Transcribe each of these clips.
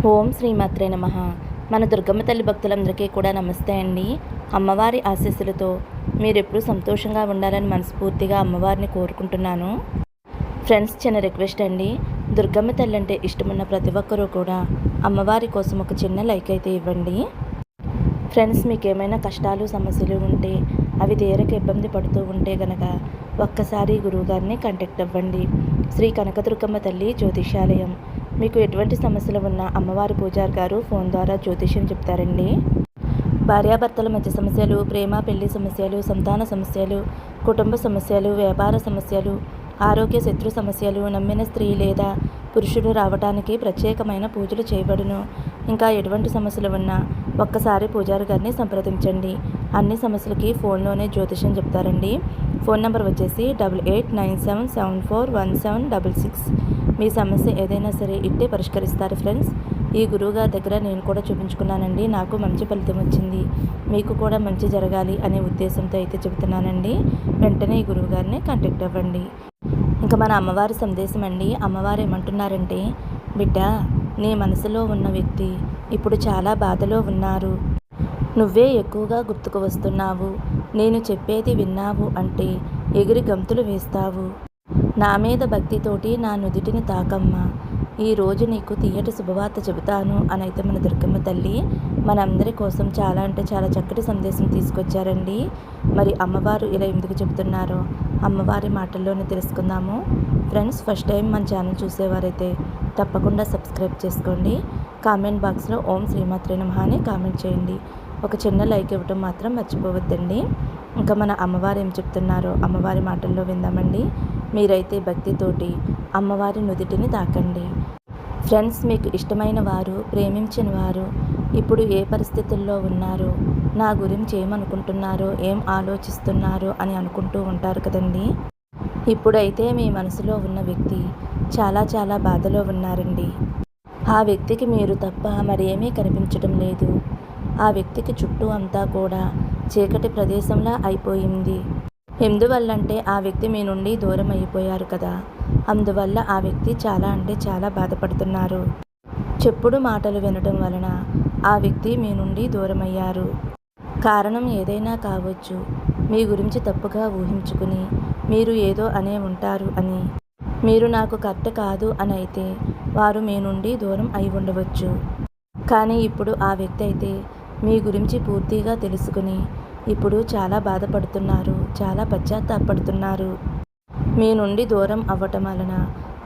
ఓం శ్రీమాత్రే నమః. మన దుర్గమ్మ తల్లి భక్తులందరికీ కూడా నమస్తే అండి. అమ్మవారి ఆశీస్సులతో మీరెప్పుడూ సంతోషంగా ఉండాలని మనస్ఫూర్తిగా అమ్మవారిని కోరుకుంటున్నాను. ఫ్రెండ్స్, చిన్న రిక్వెస్ట్ అండి. దుర్గమ్మ తల్లి అంటే ఇష్టమున్న ప్రతి ఒక్కరూ కూడా అమ్మవారి కోసం ఒక చిన్న లైక్ అయితే ఇవ్వండి. ఫ్రెండ్స్, మీకు ఏమైనా కష్టాలు సమస్యలు ఉంటే, అవి తీరక ఇబ్బంది పడుతూ ఉంటే గనక ఒక్కసారి గురువుగారిని కాంటాక్ట్ అవ్వండి. శ్రీ కనకదుర్గమ్మ తల్లి జ్యోతిషాలయం. మీకు ఎటువంటి సమస్యలు ఉన్నా అమ్మవారి పూజారి గారు ఫోన్ ద్వారా జ్యోతిష్యం చెప్తారండి. భార్యాభర్తల మధ్య సమస్యలు, ప్రేమ పెళ్లి సమస్యలు, సంతాన సమస్యలు, కుటుంబ సమస్యలు, వ్యాపార సమస్యలు, ఆరోగ్య శత్రు సమస్యలు, నమ్మిన స్త్రీ లేదా పురుషుడు రావడానికి ప్రత్యేకమైన పూజలు చేయబడును. ఇంకా ఎటువంటి సమస్యలు ఉన్నా ఒక్కసారి పూజారి గారిని సంప్రదించండి. అన్ని సమస్యలకి ఫోన్లోనే జ్యోతిష్యం చెప్తారండి. ఫోన్ నెంబర్ వచ్చేసి 8897741766. మీ సమస్య ఏదైనా సరే ఇట్టే పరిష్కరిస్తారు ఫ్రెండ్స్. ఈ గురువుగారి దగ్గర నేను కూడా చూపించుకున్నానండి. నాకు మంచి ఫలితం వచ్చింది. మీకు కూడా మంచి జరగాలి అనే ఉద్దేశంతో అయితే చెబుతున్నానండి. వెంటనే ఈ గురువుగారిని కాంటాక్ట్ అవ్వండి. ఇంకా మన అమ్మవారి సందేశం అండి. అమ్మవారు ఏమంటున్నారంటే, బిడ్డ, నీ మనసులో ఉన్న వ్యక్తి ఇప్పుడు చాలా బాధలో ఉన్నారు. నువ్వే ఎక్కువగా గుర్తుకు వస్తున్నావు. నేను చెప్పేది విన్నావు అంటే ఎగిరి గంతులు వేస్తావు. నా మీద భక్తితోటి నా నుదుటిని తాకమ్మా. ఈరోజు నీకు తీయటి శుభవార్త చెబుతాను అని అయితే మన దుర్గమ్మ తల్లి మనందరి కోసం చాలా అంటే చాలా చక్కటి సందేశం తీసుకొచ్చారండి. మరి అమ్మవారు ఇలా ఎందుకు చెబుతున్నారో అమ్మవారి మాటల్లోనే తెలుసుకుందాము. ఫ్రెండ్స్, ఫస్ట్ టైం మన ఛానల్ చూసేవారైతే తప్పకుండా సబ్స్క్రైబ్ చేసుకోండి. కామెంట్ బాక్స్లో ఓం శ్రీమాత్రే నమః అని కామెంట్ చేయండి. ఒక చిన్న లైక్ ఇవ్వటం మాత్రం మర్చిపోవద్దండి. ఇంకా మన అమ్మవారు ఏం చెప్తున్నారో అమ్మవారి మాటల్లో విందామండి. మీరైతే భక్తితోటి అమ్మవారి నుదిటిని తాకండి. ఫ్రెండ్స్, మీకు ఇష్టమైన వారు, ప్రేమించిన వారు ఇప్పుడు ఏ పరిస్థితుల్లో ఉన్నారో, నా గురించి ఏమనుకుంటున్నారో, ఏం ఆలోచిస్తున్నారో అని అనుకుంటూ ఉంటారు కదండి. ఇప్పుడైతే మీ మనసులో ఉన్న వ్యక్తి చాలా చాలా బాధలో ఉన్నారండి. ఆ వ్యక్తికి మీరు తప్ప మరేమీ కనిపించడం లేదు. ఆ వ్యక్తికి చుట్టూ అంతా కూడా చీకటి ప్రదేశంలా అయిపోయింది. ఎందువల్లంటే ఆ వ్యక్తి మీ నుండి దూరం అయిపోయారు కదా. అందువల్ల ఆ వ్యక్తి చాలా అంటే చాలా బాధపడుతున్నారు. చెప్పుడు మాటలు వినడం వలన ఆ వ్యక్తి మీ నుండి దూరమయ్యారు. కారణం ఏదైనా కావచ్చు. మీ గురించి తప్పుగా ఊహించుకుని మీరు ఏదో అనే ఉంటారు అని, మీరు నాకు కరెక్ట్ కాదు అని అయితే వారు మీ నుండి దూరం అయి ఉండవచ్చు. కానీ ఇప్పుడు ఆ వ్యక్తి అయితే మీ గురించి పూర్తిగా తెలుసుకుని ఇప్పుడు చాలా బాధపడుతున్నారు, చాలా పశ్చాత్తాపడుతున్నారు. మీ నుండి దూరం అవ్వటం వలన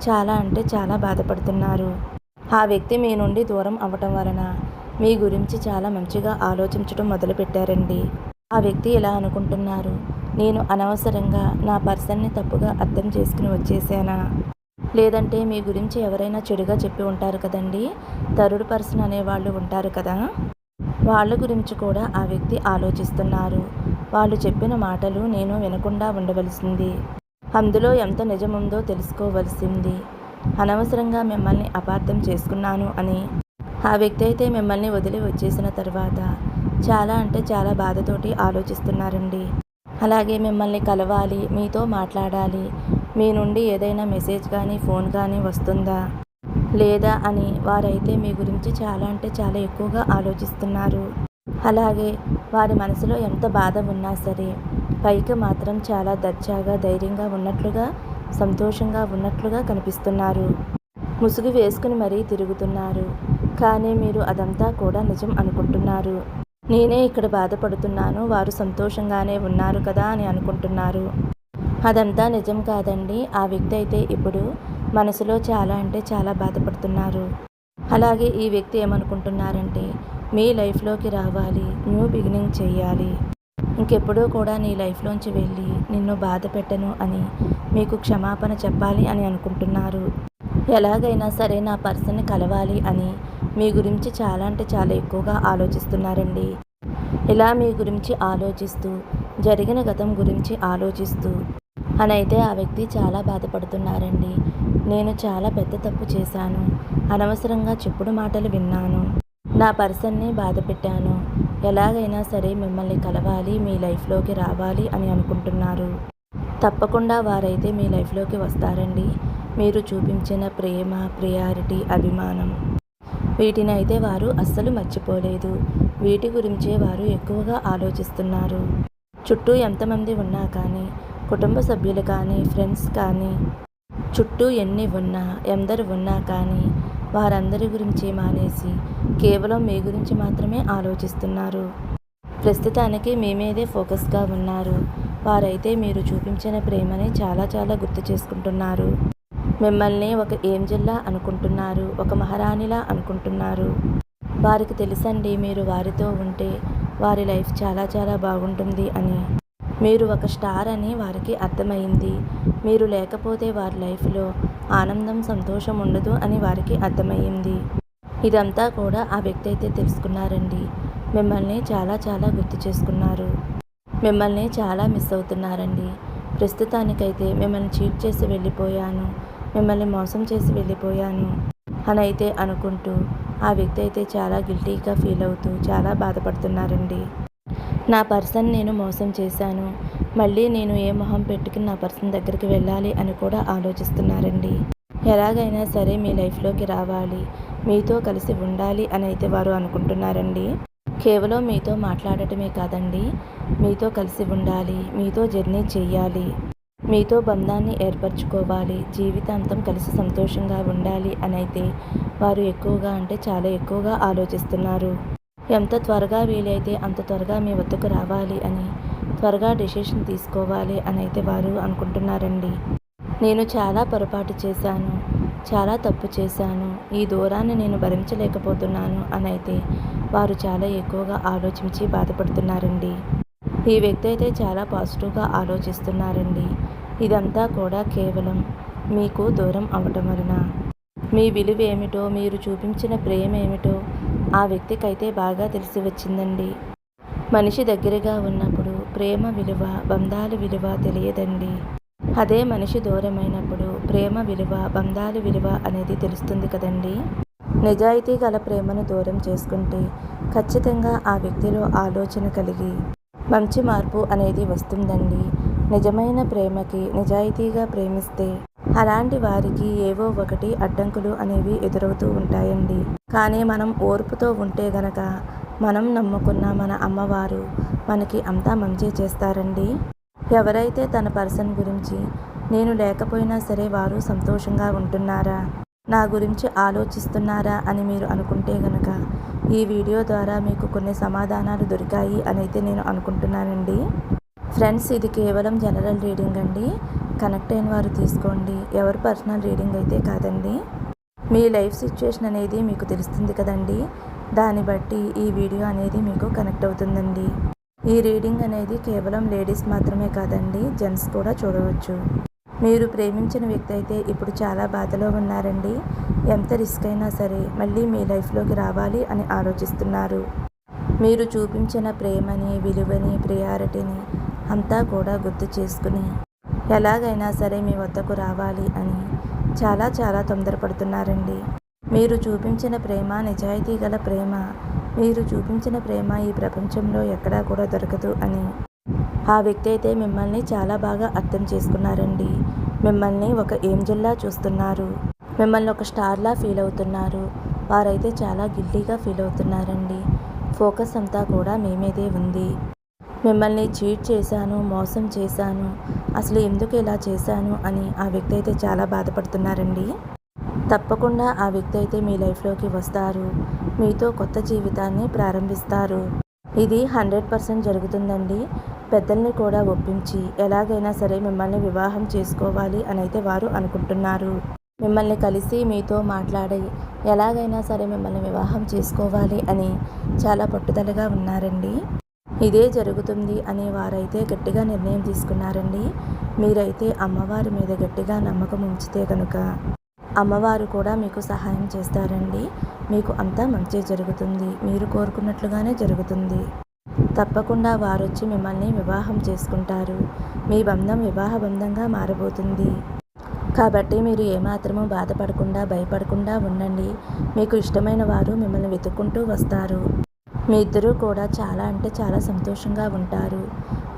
చాలా అంటే చాలా బాధపడుతున్నారు. ఆ వ్యక్తి మీ నుండి దూరం అవ్వటం వలన మీ గురించి చాలా మంచిగా ఆలోచించడం మొదలుపెట్టారండి. ఆ వ్యక్తి ఇలా అనుకుంటున్నారు, నేను అనవసరంగా నా పర్సన్ని తప్పుగా అర్థం చేసుకుని వచ్చేసానా? లేదంటే మీ గురించి ఎవరైనా చెడుగా చెప్పి ఉంటారు కదండి. థర్డ్ పర్సన్ అనేవాళ్ళు ఉంటారు కదా. వాళ్ళ గురించి కూడా ఆ వ్యక్తి ఆలోచిస్తున్నారు. వాళ్ళు చెప్పిన మాటలు నేను వినకుండా ఉండవలసింది. అందులో ఎంత నిజముందో తెలుసుకోవలసింది. అనవసరంగా మిమ్మల్ని అపార్థం చేసుకున్నాను అని ఆ వ్యక్తి అయితే మిమ్మల్ని వదిలి వచ్చేసిన తర్వాత చాలా అంటే చాలా బాధతోటి ఆలోచిస్తున్నారండి. అలాగే మిమ్మల్ని కలవాలి, మీతో మాట్లాడాలి, మీ నుండి ఏదైనా మెసేజ్ కానీ ఫోన్ కానీ వస్తుందా లేదా అని వారైతే మీ గురించి చాలా అంటే చాలా ఎక్కువగా ఆలోచిస్తున్నారు. అలాగే వారి మనసులో ఎంత బాధ ఉన్నా సరే పైకి మాత్రం చాలా దర్జాగా, ధైర్యంగా ఉన్నట్లుగా, సంతోషంగా ఉన్నట్లుగా కనిపిస్తున్నారు. ముసుగు వేసుకుని మరీ తిరుగుతున్నారు. కానీ మీరు అదంతా కూడా నిజం అనుకుంటున్నారు. నేనే ఇక్కడ బాధపడుతున్నాను, వారు సంతోషంగానే ఉన్నారు కదా అని అనుకుంటున్నారు. అదంతా నిజం కాదండి. ఆ వ్యక్తి అయితే ఇప్పుడు మనసులో చాలా అంటే చాలా బాధపడుతున్నారు. అలాగే ఈ వ్యక్తి ఏమనుకుంటున్నారంటే, మీ లైఫ్లోకి రావాలి, న్యూ బిగినింగ్ చేయాలి, ఇంకెప్పుడూ కూడా నీ లైఫ్లోంచి వెళ్ళి నిన్ను బాధ పెట్టను అని మీకు క్షమాపణ చెప్పాలి అని అనుకుంటున్నారు. ఎలాగైనా సరే నా పర్సన్ని కలవాలి అని మీ గురించి చాలా అంటే చాలా ఎక్కువగా ఆలోచిస్తున్నారండి. ఇలా మీ గురించి ఆలోచిస్తూ, జరిగిన గతం గురించి ఆలోచిస్తూ అనైతే ఆ వ్యక్తి చాలా బాధపడుతున్నారండి. నేను చాలా పెద్ద తప్పు చేశాను, అనవసరంగా చెప్పుడు మాటలు విన్నాను, నా పర్సన్ని బాధ పెట్టాను, ఎలాగైనా సరే మిమ్మల్ని కలవాలి, మీ లైఫ్లోకి రావాలి అని అనుకుంటున్నారు. తప్పకుండా వారైతే మీ లైఫ్లోకి వస్తారండి. మీరు చూపించిన ప్రేమ, ప్రియారిటీ, అభిమానం వీటిని అయితే వారు అస్సలు మర్చిపోలేదు. వీటి గురించే వారు ఎక్కువగా ఆలోచిస్తున్నారు. చుట్టూ ఎంతమంది ఉన్నా కానీ, కుటుంబ సభ్యులు కానీ, ఫ్రెండ్స్ కానీ, చుట్టూ ఎన్ని ఉన్నా, ఎందరు ఉన్నా కానీ వారందరి గురించి మానేసి కేవలం మీ గురించి మాత్రమే ఆలోచిస్తున్నారు. ప్రస్తుతానికి మీ మీదే ఫోకస్గా ఉన్నారు. వారైతే మీరు చూపించిన ప్రేమని చాలా చాలా గుర్తు చేసుకుంటున్నారు. మిమ్మల్ని ఒక ఏంజెల్లా అనుకుంటున్నారు, ఒక మహారాణిలా అనుకుంటున్నారు. వారికి తెలుసండి, మీరు వారితో ఉంటే వారి లైఫ్ చాలా చాలా బాగుంటుంది అని. మీరు ఒక స్టార్ అని వారికి అర్థమైంది. మీరు లేకపోతే వారి లైఫ్లో ఆనందం, సంతోషం ఉండదు అని వారికి అర్థమయ్యింది. ఇదంతా కూడా ఆ వ్యక్తి అయితే తెలుసుకున్నారండి. మిమ్మల్ని చాలా చాలా గుర్తు చేసుకున్నారు. మిమ్మల్ని చాలా మిస్ అవుతున్నారండి. ప్రస్తుతానికైతే మిమ్మల్ని చీట్ చేసి వెళ్ళిపోయాను, మిమ్మల్ని మోసం చేసి వెళ్ళిపోయాను అని అయితే అనుకుంటూ ఆ వ్యక్తి అయితే చాలా గిల్టీగా ఫీల్ అవుతూ చాలా బాధపడుతున్నారండి. నా పర్సన్ నేను మోసం చేశాను, మళ్ళీ నేను ఏ మొహం పెట్టుకుని నా పర్సన్ దగ్గరికి వెళ్ళాలి అని కూడా ఆలోచిస్తున్నారండి. ఎలాగైనా సరే మీ లైఫ్లోకి రావాలి, మీతో కలిసి ఉండాలి అని అయితే వారు అనుకుంటున్నారండి. కేవలం మీతో మాట్లాడటమే కాదండి, మీతో కలిసి ఉండాలి, మీతో జర్నీ చెయ్యాలి, మీతో బంధాన్ని ఏర్పరచుకోవాలి, జీవితాంతం కలిసి సంతోషంగా ఉండాలి అని అయితే వారు ఎక్కువగా అంటే చాలా ఎక్కువగా ఆలోచిస్తున్నారు. ఎంత త్వరగా వీలైతే అంత త్వరగా మీ వద్దకు రావాలి అని, త్వరగా డెసిషన్ తీసుకోవాలి అని అయితే వారు అనుకుంటున్నారండి. నేను చాలా పొరపాటు చేశాను, చాలా తప్పు చేశాను, ఈ దూరాన్ని నేను భరించలేకపోతున్నాను అని అయితే వారు చాలా ఎక్కువగా ఆలోచించి బాధపడుతున్నారండి. ఈ వ్యక్తి అయితే చాలా పాజిటివ్గా ఆలోచిస్తున్నారండి. ఇదంతా కూడా కేవలం మీకు దూరం అవ్వటం వలన. మీ విలువ ఏమిటో, మీరు చూపించిన ప్రేమ ఏమిటో ఆ వ్యక్తికైతే బాగా తెలిసి వచ్చిందండి. మనిషి దగ్గరగా ఉన్నప్పుడు ప్రేమ విలువ, బంధాల విలువ తెలియదండి. అదే మనిషి దూరమైనప్పుడు ప్రేమ విలువ, బంధాల విలువ అనేది తెలుస్తుంది కదండి. నిజాయితీ గల ప్రేమను దూరం చేసుకుంటే ఖచ్చితంగా ఆ వ్యక్తిలో ఆలోచన కలిగి మంచి మార్పు అనేది వస్తుందండి. నిజమైన ప్రేమకి నిజాయితీగా ప్రేమిస్తే అలాంటి వారికి ఏవో ఒకటి అడ్డంకులు అనేవి ఎదురవుతూ ఉంటాయండి. కానీ మనం ఓర్పుతో ఉంటే గనక మనం నమ్ముకున్న మన అమ్మవారు మనకి అంతా మంచి చేస్తారండి. ఎవరైతే తన పర్సన్ గురించి నేను లేకపోయినా సరే వారు సంతోషంగా ఉంటున్నారా, నా గురించి ఆలోచిస్తున్నారా అని మీరు అనుకుంటే గనక ఈ వీడియో ద్వారా మీకు కొన్ని సమాధానాలు దొరికాయి అని అయితే నేను అనుకుంటున్నానండి. ఫ్రెండ్స్, ఇది కేవలం జనరల్ రీడింగ్ అండి. కనెక్ట్ అయిన వారు తీసుకోండి, ఎవరు పర్సనల్ రీడింగ్ అయితే కాదండి. మీ లైఫ్ సిచ్యుయేషన్ అనేది మీకు తెలుస్తుంది కదండి, దాన్ని బట్టి ఈ వీడియో అనేది మీకు కనెక్ట్ అవుతుందండి. ఈ రీడింగ్ అనేది కేవలం లేడీస్ మాత్రమే కాదండి, జెంట్స్ కూడా చూడవచ్చు. మీరు ప్రేమించిన వ్యక్తి అయితే ఇప్పుడు చాలా బాధలో ఉన్నారండి. ఎంత రిస్క్ అయినా సరే మళ్ళీ మీ లైఫ్లోకి రావాలి అని ఆలోచిస్తున్నారు. మీరు చూపించిన ప్రేమని, విలువని, ప్రియారిటీని అంతా కూడా గుర్తు చేసుకుని ఎలాగైనా సరే మీ వద్దకు రావాలి అని చాలా చాలా తొందరపడుతున్నారండి. మీరు చూపించిన ప్రేమ నిజాయితీ గల ప్రేమ, మీరు చూపించిన ప్రేమ ఈ ప్రపంచంలో ఎక్కడా కూడా దొరకదు అని ఆ వ్యక్తి అయితే మిమ్మల్ని చాలా బాగా అర్థం చేసుకున్నారండి. మిమ్మల్ని ఒక ఏంజెల్లా చూస్తున్నారు, మిమ్మల్ని ఒక స్టార్లా ఫీల్ అవుతున్నారు. వారైతే చాలా గిల్టీగా ఫీల్ అవుతున్నారండి. ఫోకస్ అంతా కూడా మీ మీదే ఉంది. మిమ్మల్ని చీట్ చేశాను, మోసం చేశాను, అసలు ఎందుకు ఇలా చేశాను అని ఆ వ్యక్తి అయితే చాలా బాధపడుతున్నారండి. తప్పకుండా ఆ వ్యక్తి అయితే మీ లైఫ్లోకి వస్తారు, మీతో కొత్త జీవితాన్ని ప్రారంభిస్తారు. ఇది 100% జరుగుతుందండి. పెద్దల్ని కూడా ఒప్పించి ఎలాగైనా సరే మిమ్మల్ని వివాహం చేసుకోవాలి అని అయితే వారు అనుకుంటున్నారు. మిమ్మల్ని కలిసి మీతో మాట్లాడి ఎలాగైనా సరే మిమ్మల్ని వివాహం చేసుకోవాలి అని చాలా పట్టుదలగా ఉన్నారండి. ఇదే జరుగుతుంది అని వారైతే గట్టిగా నిర్ణయం తీసుకున్నారండి. మీరైతే అమ్మవారి మీద గట్టిగా నమ్మకం ఉంచితే కనుక అమ్మవారు కూడా మీకు సహాయం చేస్తారండి. మీకు అంతా మంచి జరుగుతుంది, మీరు కోరుకున్నట్లుగానే జరుగుతుంది. తప్పకుండా వారొచ్చి మిమ్మల్ని వివాహం చేసుకుంటారు. మీ బంధం వివాహ బంధంగా మారబోతుంది. కాబట్టి మీరు ఏమాత్రమూ బాధపడకుండా, భయపడకుండా ఉండండి. మీకు ఇష్టమైన వారు మిమ్మల్ని వెతుక్కుంటూ వస్తారు. మీ ఇద్దరూ కూడా చాలా అంటే చాలా సంతోషంగా ఉంటారు.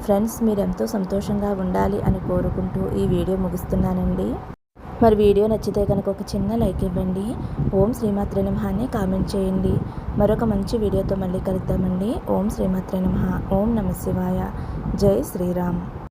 ఫ్రెండ్స్, మీరెంతో సంతోషంగా ఉండాలి అని కోరుకుంటూ ఈ వీడియో ముగిస్తున్నానండి. మరి వీడియో నచ్చితే కనుక ఒక చిన్న లైక్ ఇవ్వండి. ఓం శ్రీమాత్రే నమః అని కామెంట్ చేయండి. మరొక మంచి వీడియోతో మళ్ళీ కలుద్దామండి. ఓం శ్రీమాత్రే నమః. ఓం నమః శివాయ. జై శ్రీరామ్.